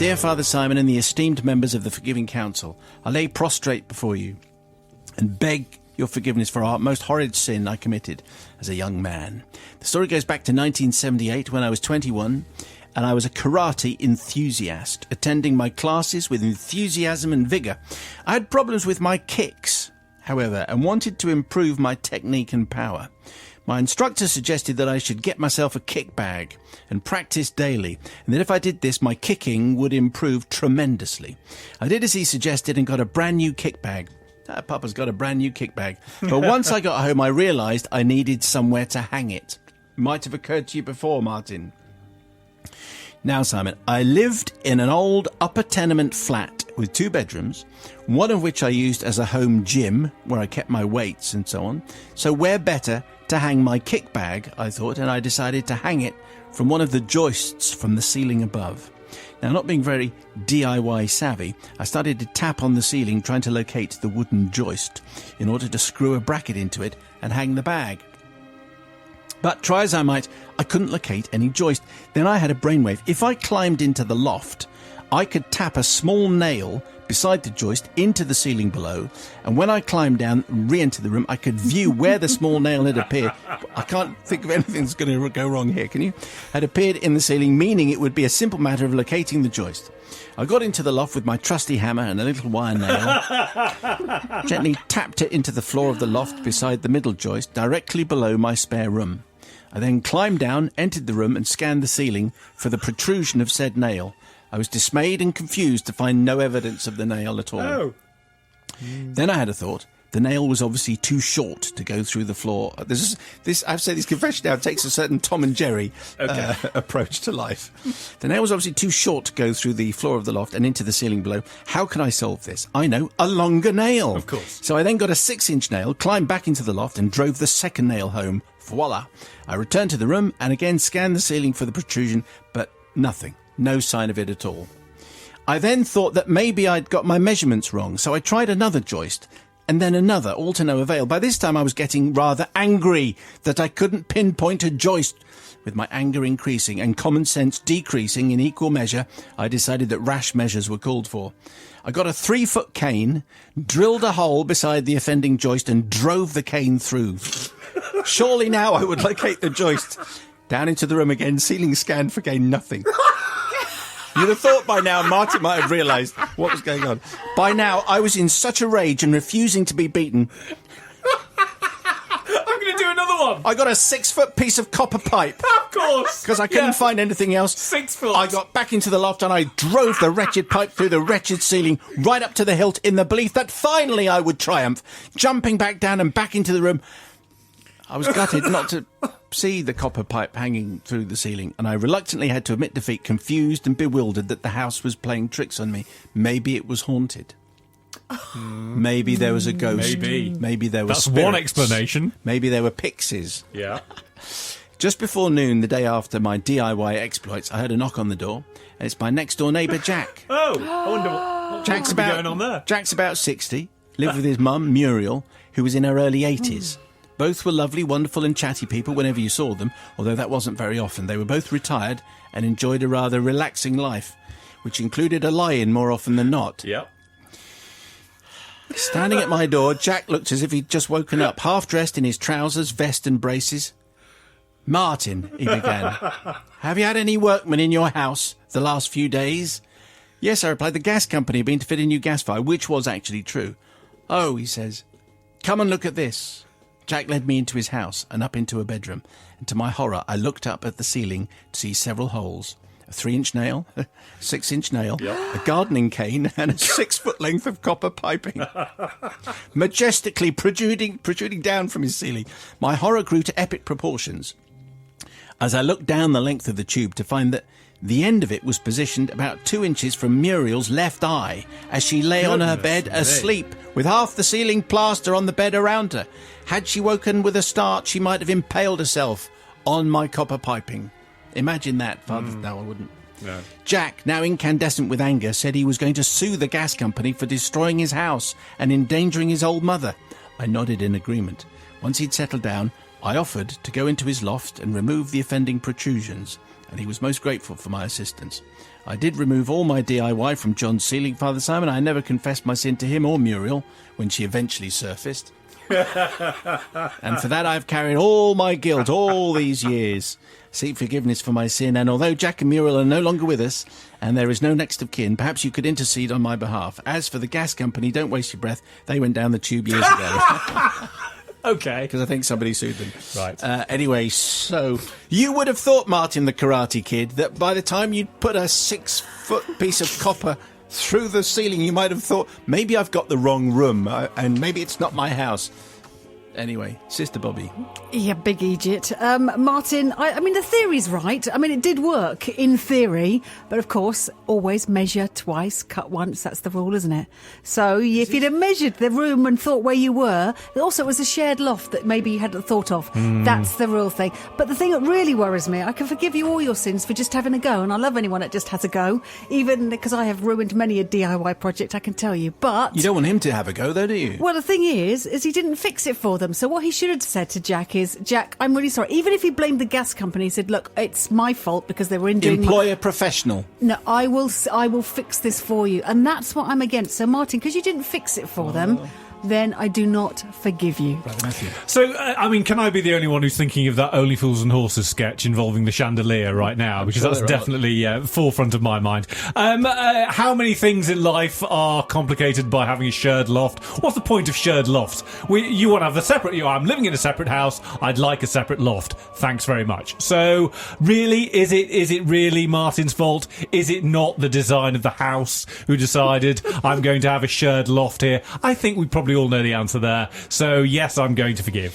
Dear Father Simon and the esteemed members of the Forgiving Council, I lay prostrate before you and beg your forgiveness for our most horrid sin I committed as a young man. The story goes back to 1978 when I was 21 and I was a karate enthusiast, attending my classes with enthusiasm and vigour. I had problems with my kicks, however, and wanted to improve my technique and power. My instructor suggested that I should get myself a kick bag and practice daily, and that if I did this, my kicking would improve tremendously. I did as he suggested and got a brand new kick bag. Papa's got a brand new kick bag. But once I got home, I realised I needed somewhere to hang it. Might have occurred to you before, Martin. Now, Simon, I lived in an old upper tenement flat with 2 bedrooms, one of which I used as a home gym where I kept my weights and so on. So where better to hang my kick bag, I thought, and I decided to hang it from one of the joists from the ceiling above. Now, not being very DIY savvy, I started to tap on the ceiling trying to locate the wooden joist in order to screw a bracket into it and hang the bag. But try as I might, I couldn't locate any joist. Then I had a brainwave. If I climbed into the loft, I could tap a small nail beside the joist into the ceiling below, and when I climbed down and re-entered the room, I could view where the small nail had appeared. I can't think of anything that's going to go wrong here, can you? Had appeared in the ceiling, meaning it would be a simple matter of locating the joist. I got into the loft with my trusty hammer and a little wire nail, gently tapped it into the floor of the loft beside the middle joist, directly below my spare room. I then climbed down, entered the room, and scanned the ceiling for the protrusion of said nail. I was dismayed and confused to find no evidence of the nail at all. Oh. Then I had a thought. The nail was obviously too short to go through the floor. I've said this confession now takes a certain Tom and Jerry approach to life. The nail was obviously too short to go through the floor of the loft and into the ceiling below. How can I solve this? I know, a longer nail. Of course. So I then got a 6-inch nail, climbed back into the loft and drove the second nail home. Voila. I returned to the room and again scanned the ceiling for the protrusion, but nothing. No sign of it at all. I then thought that maybe I'd got my measurements wrong, so I tried another joist, and then another, all to no avail. By this time I was getting rather angry that I couldn't pinpoint a joist. With my anger increasing and common sense decreasing in equal measure, I decided that rash measures were called for. I got a 3-foot cane, drilled a hole beside the offending joist, and drove the cane through. Surely now I would locate the joist. Down into the room again, ceiling scanned for gain nothing. You'd have thought by now Martin might have realised what was going on. By now, I was in such a rage and refusing to be beaten. I'm going to do another one. I got a 6-foot piece of copper pipe. Of course. Because I couldn't find anything else. 6 foot. I got back into the loft and I drove the wretched pipe through the wretched ceiling right up to the hilt in the belief that finally I would triumph. Jumping back down and back into the room, I was gutted not to see the copper pipe hanging through the ceiling, and I reluctantly had to admit defeat, confused and bewildered that the house was playing tricks on me. Maybe it was haunted. Maybe there was a ghost. Maybe there were spirits. One explanation. Maybe there were pixies. Yeah. Just before noon, the day after my DIY exploits, I heard a knock on the door, and it's my next-door neighbour, Jack. Oh, I wonder what Jack's could be going on there. Jack's about 60, lived with his mum, Muriel, who was in her early 80s. Both were lovely, wonderful and chatty people whenever you saw them, although that wasn't very often. They were both retired and enjoyed a rather relaxing life, which included a lie-in more often than not. Yep. Standing at my door, Jack looked as if he'd just woken up, half-dressed in his trousers, vest and braces. "Martin," he began, "have you had any workmen in your house the last few days?" "Yes," I replied, "the gas company have been to fit a new gas fire," which was actually true. "Oh," he says, "come and look at this." Jack led me into his house and up into a bedroom, and to my horror I looked up at the ceiling to see several holes. A 3-inch nail, a 6-inch nail, a gardening cane, and a 6-foot length of copper piping. Majestically protruding down from his ceiling. My horror grew to epic proportions as I looked down the length of the tube to find that the end of it was positioned about 2 inches from Muriel's left eye as she lay on her bed asleep, with half the ceiling plaster on the bed around her. Had she woken with a start, she might have impaled herself on my copper piping. Imagine that, Father. No, I wouldn't. No. Jack, now incandescent with anger, said he was going to sue the gas company for destroying his house and endangering his old mother. I nodded in agreement. Once he'd settled down, I offered to go into his loft and remove the offending protrusions. and he was most grateful for my assistance. I did remove all my DIY from John's ceiling, Father Simon. I never confessed my sin to him or Muriel when she eventually surfaced. And for that I've carried all my guilt all these years. Seek forgiveness for my sin, and although Jack and Muriel are no longer with us, and there is no next of kin, perhaps you could intercede on my behalf. As for the gas company, don't waste your breath. They went down the tube years ago. Okay. Because I think somebody sued them. Right. Anyway, so you would have thought, Martin the Karate Kid, that by the time you'd put a 6-foot piece of copper through the ceiling, you might have thought, maybe I've got the wrong room, and maybe it's not my house. Anyway, Sister Bobby. Yeah, big Egypt. Martin, I mean, the theory's right. I mean, it did work in theory, but of course, always measure twice, cut once. That's the rule, isn't it? So if you'd have measured the room and thought where you were, also it was a shared loft that maybe you hadn't thought of. That's the real thing. But the thing that really worries me, I can forgive you all your sins for just having a go, and I love anyone that just has a go, even because I have ruined many a DIY project, I can tell you. But You don't want him to have a go, though, do you? well, the thing is he didn't fix it for them. So what he should have said to Jack is, Jack, I'm really sorry. Even if he blamed the gas company, he said, look, it's my fault because they were in doing Employ a professional. No, I will fix this for you. And that's what I'm against. So, Martin, because you didn't fix it for them, then I do not forgive you. Brother Matthew. So, I mean, can I be the only one who's thinking of that Only Fools and Horses sketch involving the chandelier right now? Because sure that's there are. definitely forefront of my mind. How many things in life are complicated by having a shared loft? What's the point of shared lofts? You want to have a separate... I'm living in a separate house. I'd like a separate loft. Thanks very much. So, really, is it really Martin's fault? Is it not the design of the house who decided I'm going to have a shared loft here? I think we probably all know the answer there. So, yes, I'm going to forgive.